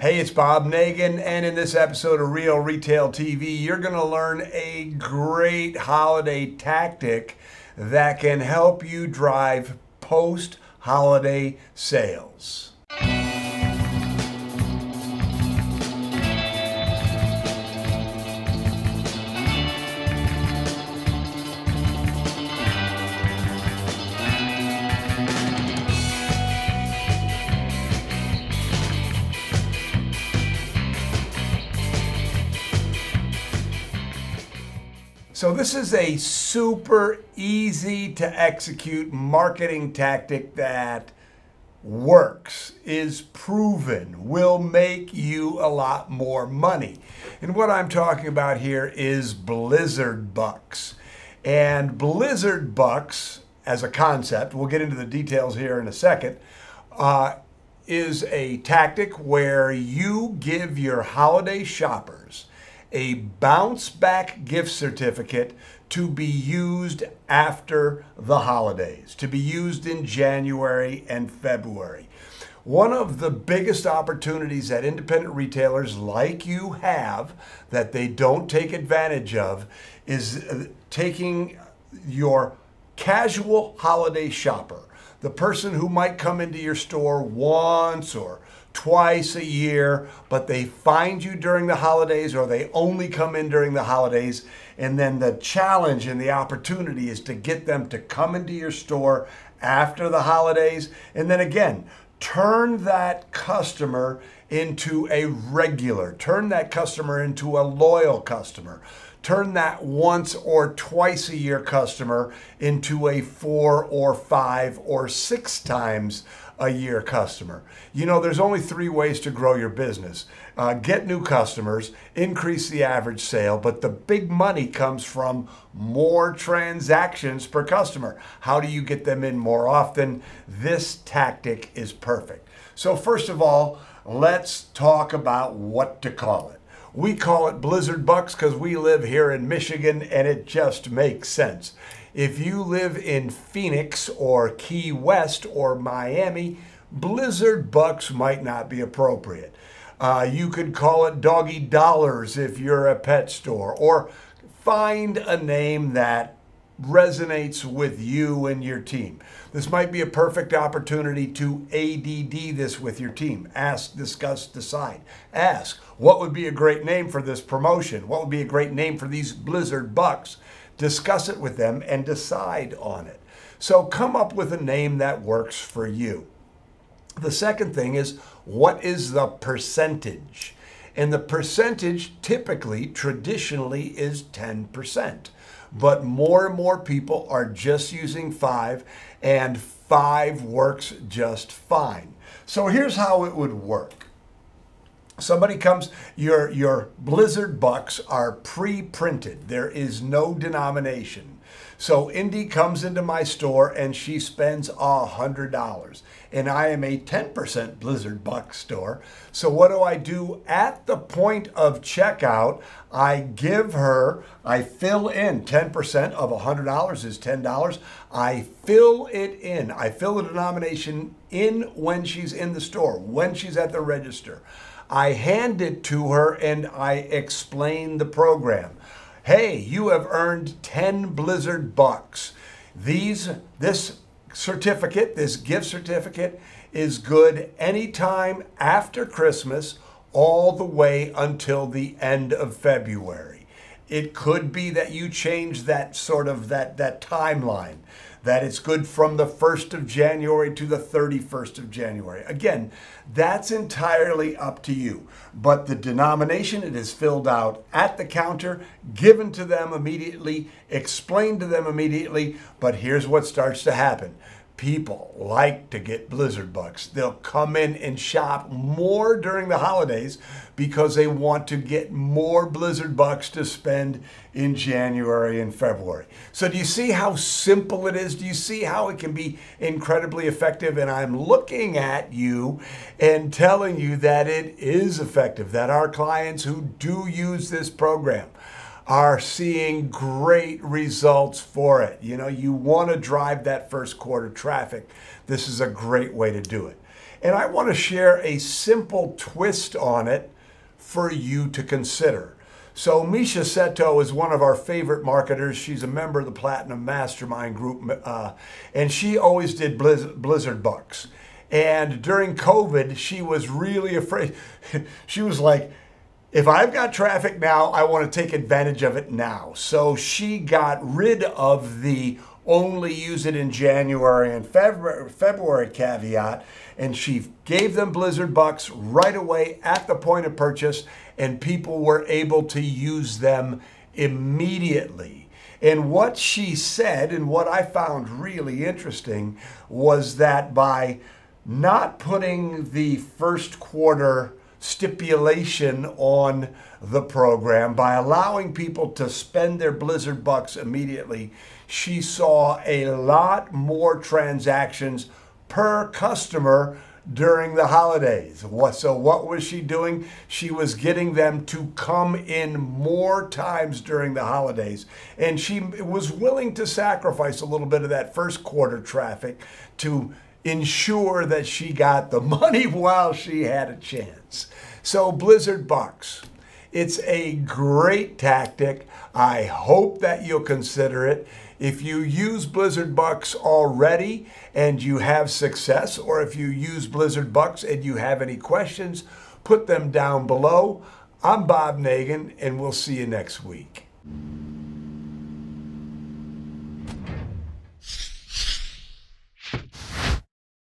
Hey, it's Bob Nagin, and in this episode of Real Retail TV, you're going to learn a great holiday tactic that can help you drive post-holiday sales. So this is a super easy to execute marketing tactic that works, is proven, will make you a lot more money. And what I'm talking about here is Blizzard Bucks. And Blizzard Bucks, as a concept, we'll get into the details here in a second, is a tactic where you give your holiday shoppers a bounce back gift certificate to be used after the holidays, to be used in January and February. One of the biggest opportunities that independent retailers like you have that they don't take advantage of is taking your casual holiday shopper, the person who might come into your store once or twice a year, but they find you during the holidays or they only come in during the holidays. And then the challenge and the opportunity is to get them to come into your store after the holidays. And then again, turn that customer into a regular, turn that customer into a loyal customer. Turn that once or twice a year customer into a 4 or 5 or 6 times a year customer. You know, there's only 3 ways to grow your business. Get new customers, increase the average sale, but the big money comes from more transactions per customer. How do you get them in more often? This tactic is perfect. So first of all, let's talk about what to call it. We call it Blizzard Bucks because we live here in Michigan and it just makes sense. If you live in Phoenix or Key West or Miami, Blizzard Bucks might not be appropriate. You could call it Doggy Dollars if you're a pet store, or find a name that resonates with you and your team. This might be a perfect opportunity to ADD this with your team. Ask, discuss, decide. Ask, what would be a great name for this promotion? What would be a great name for these Blizzard Bucks? Discuss it with them and decide on it. So come up with a name that works for you. The second thing is, what is the percentage? And the percentage typically, traditionally, is 10%. But more and more people are just using 5, and 5 works just fine. So here's how it would work. Somebody comes, your Blizzard Bucks are pre-printed. There is no denomination. So Indy comes into my store and she spends $100. And I am a 10% Blizzard Bucks store. So what do? At the point of checkout, I give her, I fill in 10% of $100 is $10. I fill it in. I fill the denomination in when she's in the store, when she's at the register. I hand it to her and I explain the program. Hey, you have earned 10 Blizzard Bucks. This certificate, this gift certificate, is good anytime after Christmas all the way until the end of February. It could be that you change that that timeline, that it's good from the 1st of January to the 31st of January. Again, that's entirely up to you. But the denomination, it is filled out at the counter, given to them immediately, explained to them immediately. But here's what starts to happen. People like to get Blizzard Bucks. They'll come in and shop more during the holidays because they want to get more Blizzard Bucks to spend in January and February. So do you see how simple it is? Do you see how it can be incredibly effective? And I'm looking at you and telling you that it is effective, that our clients who do use this program are seeing great results for it. You know, you want to drive that first quarter traffic. This is a great way to do it. And I want to share a simple twist on it for you to consider. So Misha Seto is one of our favorite marketers. She's a member of the Platinum Mastermind group, and she always did Blizzard Bucks. And during COVID, she was really afraid. She was like, if I've got traffic now, I want to take advantage of it now. So she got rid of the only use it in January and February caveat, and she gave them Blizzard Bucks right away at the point of purchase, and people were able to use them immediately. And what she said, and what I found really interesting, was that by not putting the first quarter stipulation on the program, by allowing people to spend their Blizzard Bucks immediately, she saw a lot more transactions per customer during the holidays. So what was she doing? She was getting them to come in more times during the holidays. And she was willing to sacrifice a little bit of that first quarter traffic to ensure that she got the money while she had a chance. So Blizzard Bucks, it's a great tactic. I hope that you'll consider it. If you use Blizzard Bucks already and you have success, or if you use Blizzard Bucks and you have any questions, put them down below. I'm Bob Nagin, and we'll see you next week.